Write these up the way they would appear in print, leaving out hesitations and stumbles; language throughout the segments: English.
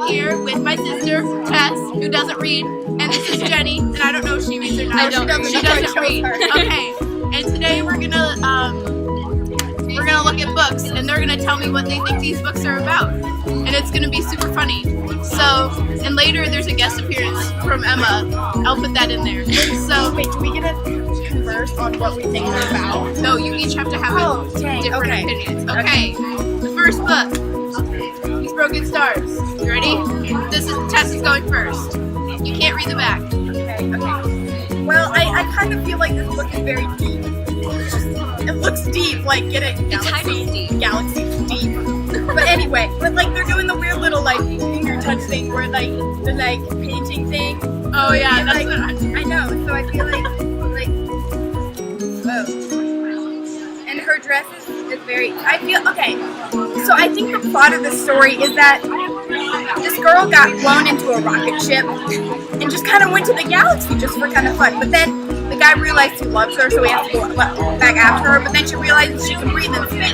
here with my sister, Tess, who doesn't read, and this is Jenny, and I don't know if she reads or not. She doesn't read. Okay, and today we're gonna look at books, and they're gonna tell me what they think these books are about, and it's gonna be super funny. So, and later there's a guest appearance from Emma. I'll put that in there. So, wait, do we get to converse on what we think they're about? No, you each have to have different opinions. Okay, the first book. These Broken Stars. You ready? Tess is going first. You can't read the back. Okay. Well, I kind of feel like this book is very deep. It looks deep, like get it? Galaxy's deep. But anyway, like they're doing the weird little like finger touch thing where like the like painting thing. Oh yeah, and, that's like, what I know. So I feel like whoa. And her dress is very. I feel okay. So I think the plot of the story is that this girl got blown into a rocket ship and just kind of went to the galaxy just for kind of fun. But then the guy realized he loves her, so he has to go back after her. But then she realizes she can breathe in space,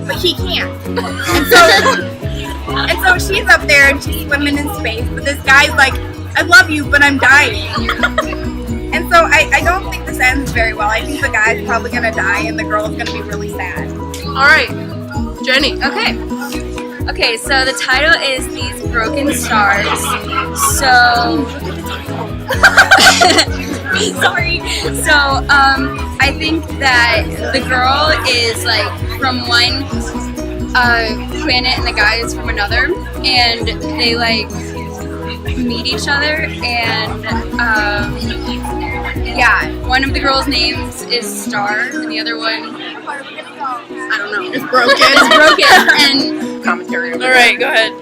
but he can't. And so she's up there and she's swimming in space. But this guy's like, "I love you, but I'm dying." And so I don't think this ends very well. I think the guy's probably gonna die and the girl's gonna be really sad. All right, Jenny. Okay, so the title is These Broken Stars. So, sorry. So, I think that the girl is like from one planet and the guy is from another, and they like meet each other, and one of the girls' names is Star, and the other one, I don't know. It's broken. It's broken. And commentary. All right, go ahead.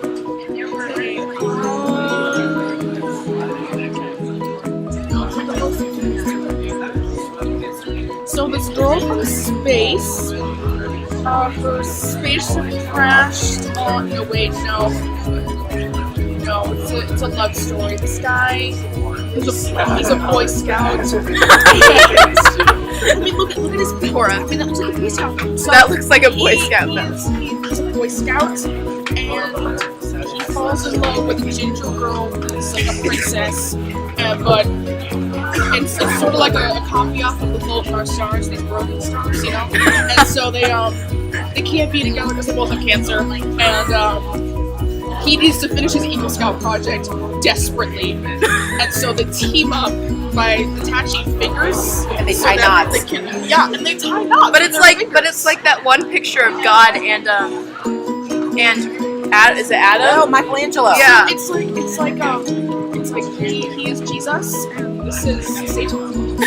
So this girl from space, her spaceship crashed. No, it's a love story. This guy, he's a Boy Scout. I mean, look at his aura. I mean, that looks like a Boy Scout. So That looks like a Boy Scout vest. He's a Boy Scout, and he falls in love with a ginger girl who's like a princess, but it's sort of like a copy off of the Little Stars, these Broken Stars, you know? And so they can't be together because they both have cancer, and he needs to finish his Eagle Scout project desperately, and so they team up by attaching fingers, And they tie knots. and they tie knots. But it's like that one picture of God and is it Adam? Oh, Michelangelo. Yeah. It's like he is Jesus, and this is Satan.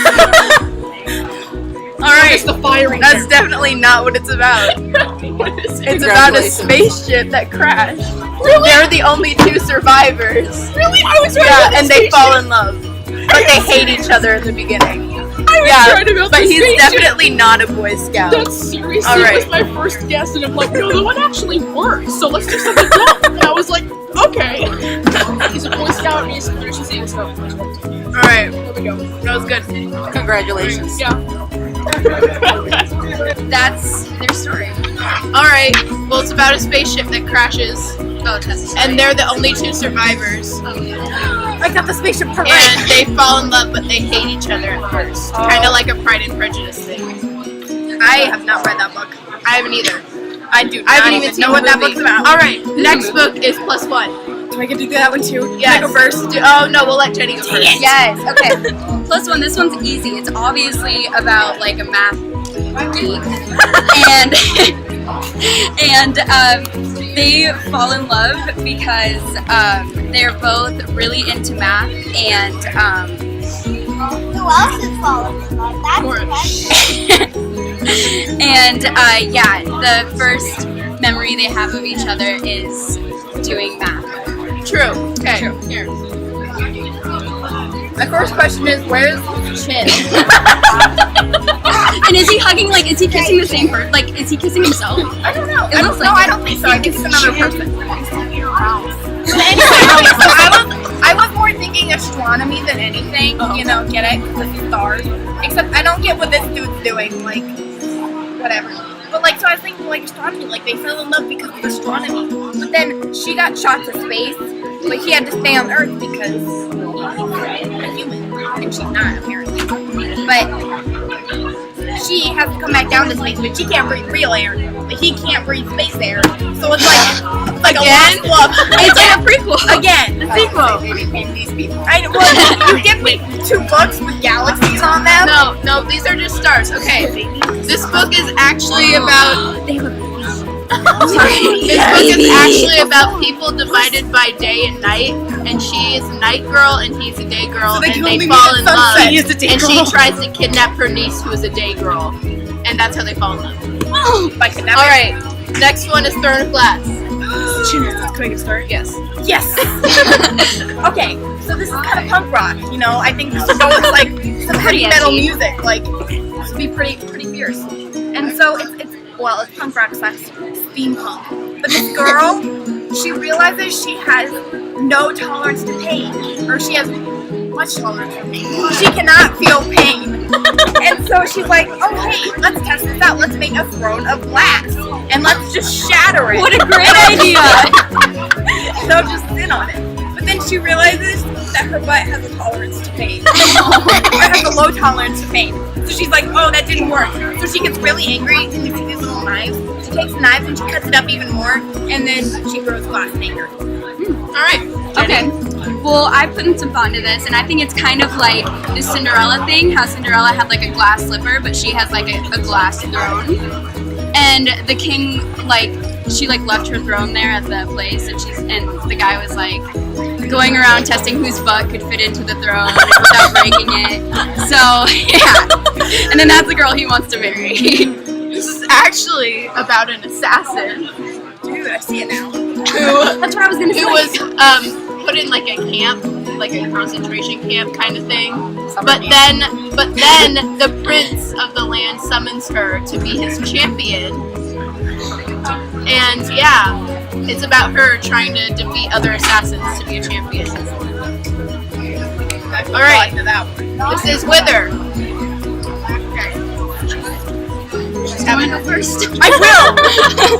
All right. It's the firing. That's definitely not what it's about. It's about a spaceship that crashed. Really? They're the only two survivors. Really? I was right. Yeah, and they fall in love. But they hate each other in the beginning. I was trying to build but this he's spaceship. definitely not a Boy Scout. That seriously All right. was my first guess, and I'm like, no, the one actually works, so let's do something else. And I was like, okay. He's a Boy Scout, and he's finishes Eagle Scout project. Alright, There we go. that was good. Congratulations. Yeah. that's their story. Alright, well, it's about a spaceship that crashes, Oh, Tess. and they're the only two survivors. I got the spaceship perfect. And they fall in love, but they hate each other at first. Kind of like a Pride and Prejudice thing. I have not read that book. I haven't either. I haven't even seen know the what that movie. book's about. Alright, next book is +1. Do I get to do that one too? Yes. Can I go first? Oh no, we'll let Jenny go first. Yes, okay. +1, this one's easy. It's obviously about like a math geek. and they fall in love because they're both really into math, and Who else is falling in love? That's the question. and the first memory they have of each other is doing math. True. Okay. True. Here. My first question is, where's Chin? And is he hugging, like, is he kissing the same person? Like, is he kissing himself? I don't know. It looks like I don't think so. I think it's another person. But anyway, so I was more thinking astronomy than anything. You know, get it? Because it's stars. Except I don't get what this dude's doing. Like, whatever. But like, so I was thinking like astronomy, like they fell in love because of astronomy. But then she got shot to space, but he had to stay on Earth because he's a human, and she's not apparently. But she has to come back down to space, but she can't breathe real air. But he can't breathe space air. So it's like a lost love. It's like a prequel. Again, the sequel. Well, you give me 2 books with galaxies on them. No, these are just stars. Okay, this book is actually about. This book is actually about people divided by day and night, and she is a night girl and he's a day girl, So they and can they only fall meet in at love. sunset. He is a day And girl. she tries to kidnap her niece, who is a day girl, and that's how they fall in love. By kidnapping. All right, next one is Throne of Glass. Can I get started? Yes. Yes. Okay, so this is kind of punk rock, you know. I think this would go with like some heavy metal edgy. music, like this would be pretty fierce. And so it's punk rock / steampunk. But this girl, she realizes she has no tolerance to pain, or she has much tolerance for pain. She cannot feel pain, and so she's like, "Oh hey, let's test this out. Let's make a throne of glass, and let's just shatter it." What a great idea! They'll just sit on it. But then she realizes that her butt has a tolerance to pain. Or has a low tolerance to pain. So she's like, oh, that didn't work. So she gets really angry and you see these little knives. She takes the knives and she cuts it up even more, and then she throws glass in anger. All right. Okay. Well, I put in some thought into this, and I think it's kind of like the Cinderella thing. How Cinderella had like a glass slipper, but she has like a glass throne. And the king, like, she like left her throne there at the place, and the guy was like going around testing whose butt could fit into the throne without breaking it. So yeah, and then that's the girl he wants to marry. This is actually about an assassin Dude, I see it now. who That's what I was gonna say. was put in like a camp, like a concentration camp kind of thing. But then the prince of the land summons her to be his champion. And yeah, it's about her trying to defeat other assassins to be a champion. All right, this is Wither. Have I go first? I will!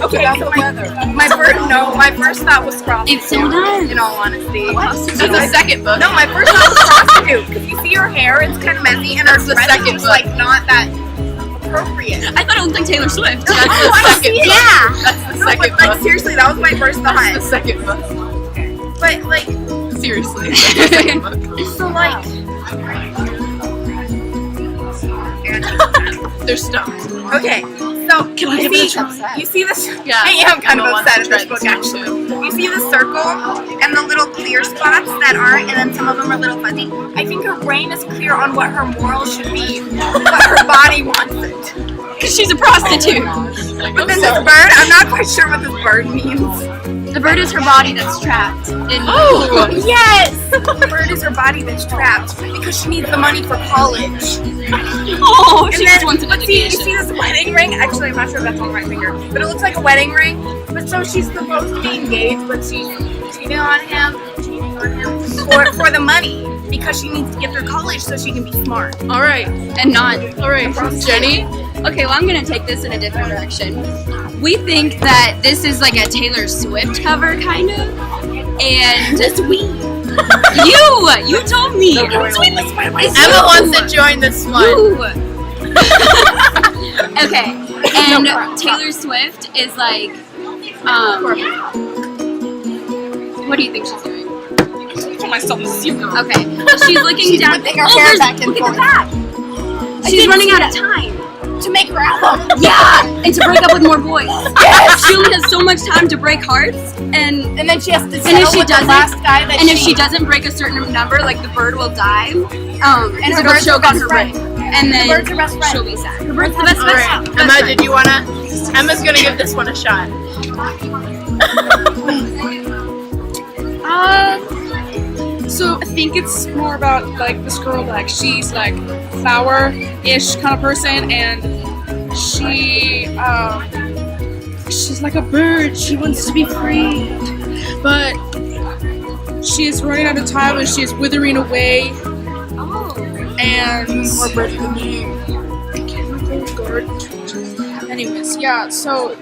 Okay, so my first thought was prostitute. It's so done. In all honesty. That's the second book. No, my first thought was prostitute. Because you see her hair, it's kind of messy, and her That's the dress second is book. like not that appropriate. I thought it looked like Taylor Swift. That's the Oh, I second see book. it. Yeah. That's the No, second but like book. seriously, that was my first That's the thought. second book. But like, Seriously, that's the second book. so like, They're stumped. okay. So Can I you give it a see, try? you see this? Yeah. I am kind No of one upset wants at to this try book this one, actually. You see the circle and the little clear spots that aren't, and then some of them are a little fuzzy. I think her brain is clear on what her morals should be, but her body wants it. Because she's a prostitute. But then this bird, I'm not quite sure what this bird means. The bird is her body that's trapped. In Oh! Yes! The bird is her body that's trapped because she needs the money for college. Oh, she And just then, wants an but see, you education. see this wedding ring? Actually, I'm not sure if that's on my finger, but it looks like a wedding ring. But so she's supposed to be engaged, but she's cheating on him for the money because she needs to get through college so she can be smart. All right, And not. all right, Jenny. Okay, well, I'm going to take this in a different direction. We think that this is like a Taylor Swift cover, kind of. And Just we. you told me. It's Emma you. wants to join this one. You. Okay, and Taylor Swift is like, what do you think she's doing? Put myself in zero. Okay, she's looking She's down. whipping her hair back and look forth. at that. She's running out of time. To make her album. Yeah, and to break up with more boys. She only has so much time to break hearts, and And then she has to if settle she with the doesn't- last guy that if she doesn't break a certain number, like the bird will die. And her it'll bird's choke her on best her friend. ring, and then bird's her best friend. she'll be sad. Her bird's the best All right, friend. Emma, did you wanna? Emma's gonna give this one a shot. So I think it's more about like this girl, like she's like flower-ish kind of person, and she's like a bird. She wants to be free, but she is running out of time and she is withering away. And Anyways, yeah, so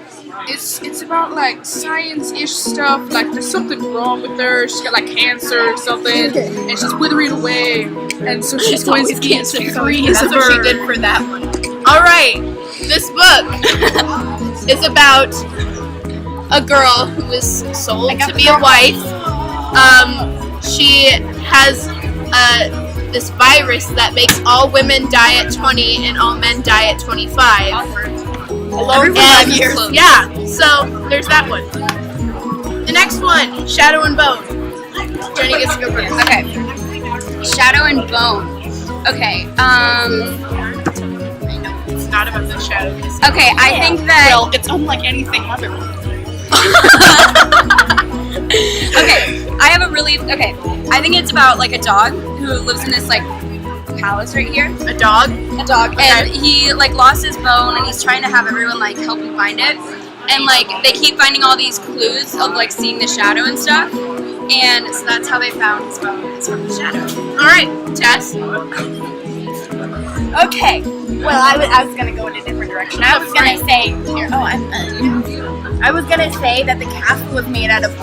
it's about like science-ish stuff. Like there's something wrong with her. She's got like cancer or something, and she's withering away. And so she's going to eat degrees That's of what she her. did for that one. All right, this book is about a girl who is sold to be a wife. She has this virus that makes all women die at 20 and all men die at 25. Alone for 5 years. Yeah, so there's that one. The next one, Shadow and Bone. Jenny gets to go first. Okay. Shadow and Bone. Okay. It's not about the shadow. Okay. I think that. Well, it's unlike anything other. Okay. I have a really. Okay. I think it's about like a dog who lives in this like palace right here. A dog? A dog, Okay. and he like lost his bone, and he's trying to have everyone like help him find it. And like they keep finding all these clues of like seeing the shadow and stuff. And so that's how they found his bone. It's from the shadow. All right, Tess. Okay. Well, I was gonna go in a different direction. I was gonna say. I was gonna say that the castle was made out of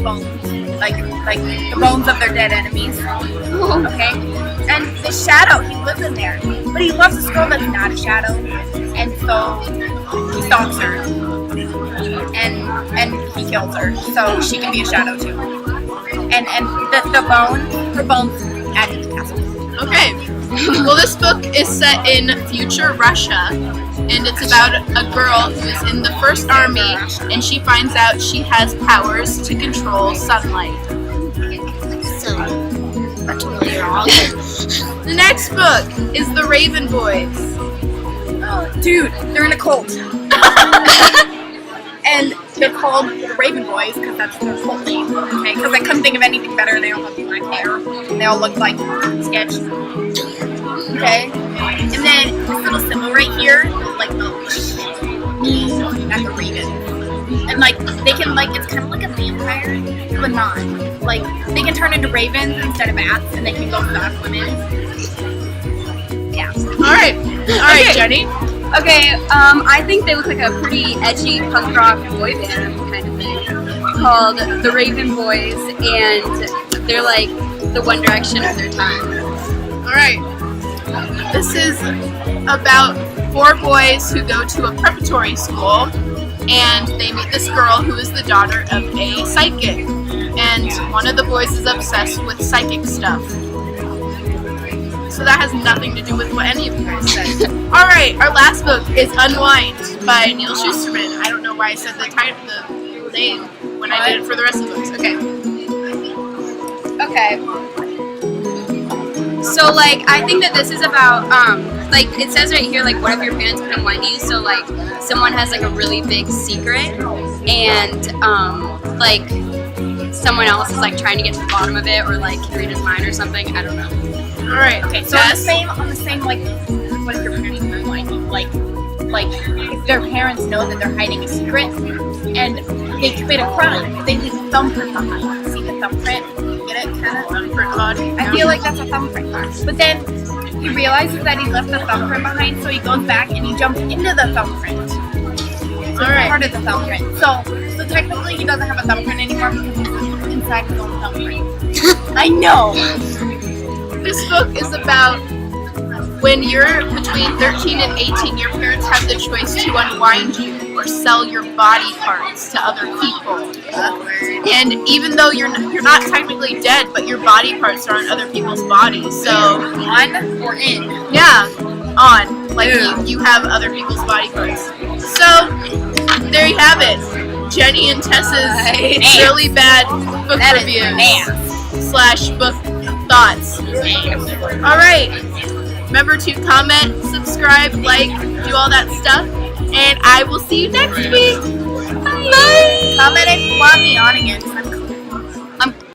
bones, like the bones of their dead enemies. Okay. And the shadow, he lives in there, but he loves this girl that's not a shadow, and so he stalks her, and he kills her, so she can be a shadow too. And the her bones added to the castle. Okay. Well, this book is set in future Russia, and it's about a girl who is in the First Army, and she finds out she has powers to control sunlight. So, that's really wrong. The next book is The Raven Boys. Oh, dude, they're in a cult. And they're called the Raven Boys because that's their cult name. Okay, because I couldn't think of anything better. They all have black hair. They all look like Sketch. Okay, and then this little symbol right here is like the at the Raven. And like they can like it's kind of like a vampire, but not. Like they can turn into ravens instead of bats, and they can go stalk women. Yeah. All right, Okay. Jenny. Okay, I think they look like a pretty edgy punk rock boy band kind of thing called the Raven Boys, and they're like the One Direction of their time. All right. This is about 4 boys who go to a preparatory school, and they meet this girl who is the daughter of a psychic, and one of the boys is obsessed with psychic stuff. So that has nothing to do with what any of you guys said. All right, our last book is Unwind by Neil Shusterman. I don't know why I said the name when I did it for the rest of the books. Okay. Okay. So like I think that this is about like it says right here like what if your parents could unwind you, so like someone has like a really big secret and like someone else is like trying to get to the bottom of it or like read his mind or something. I don't know. All right. Okay, so on the same like, what if your parents are like if their parents know that they're hiding a secret and they commit a crime, they leave a thumbprint behind. See the thumbprint? Get it? Kind of thumbprint body. I feel like that's a thumbprint. But then he realizes that he left the thumbprint behind, so he goes back and he jumps into the thumbprint. So it's part of the thumbprint. So technically he doesn't have a thumbprint anymore because he's inside his own thumbprint. I know. This book is about when you're between 13 and 18, your parents have the choice to unwind you or sell your body parts to other people. And even though you're not technically dead, but your body parts are on other people's bodies. So On or in? yeah, on. Like you have other people's body parts. So there you have it. Jenny and Tess's really bad book reviews / book thoughts. All right. Remember to comment, subscribe, like, do all that stuff, and I will see you next week. Bye. Comment if you want me on again.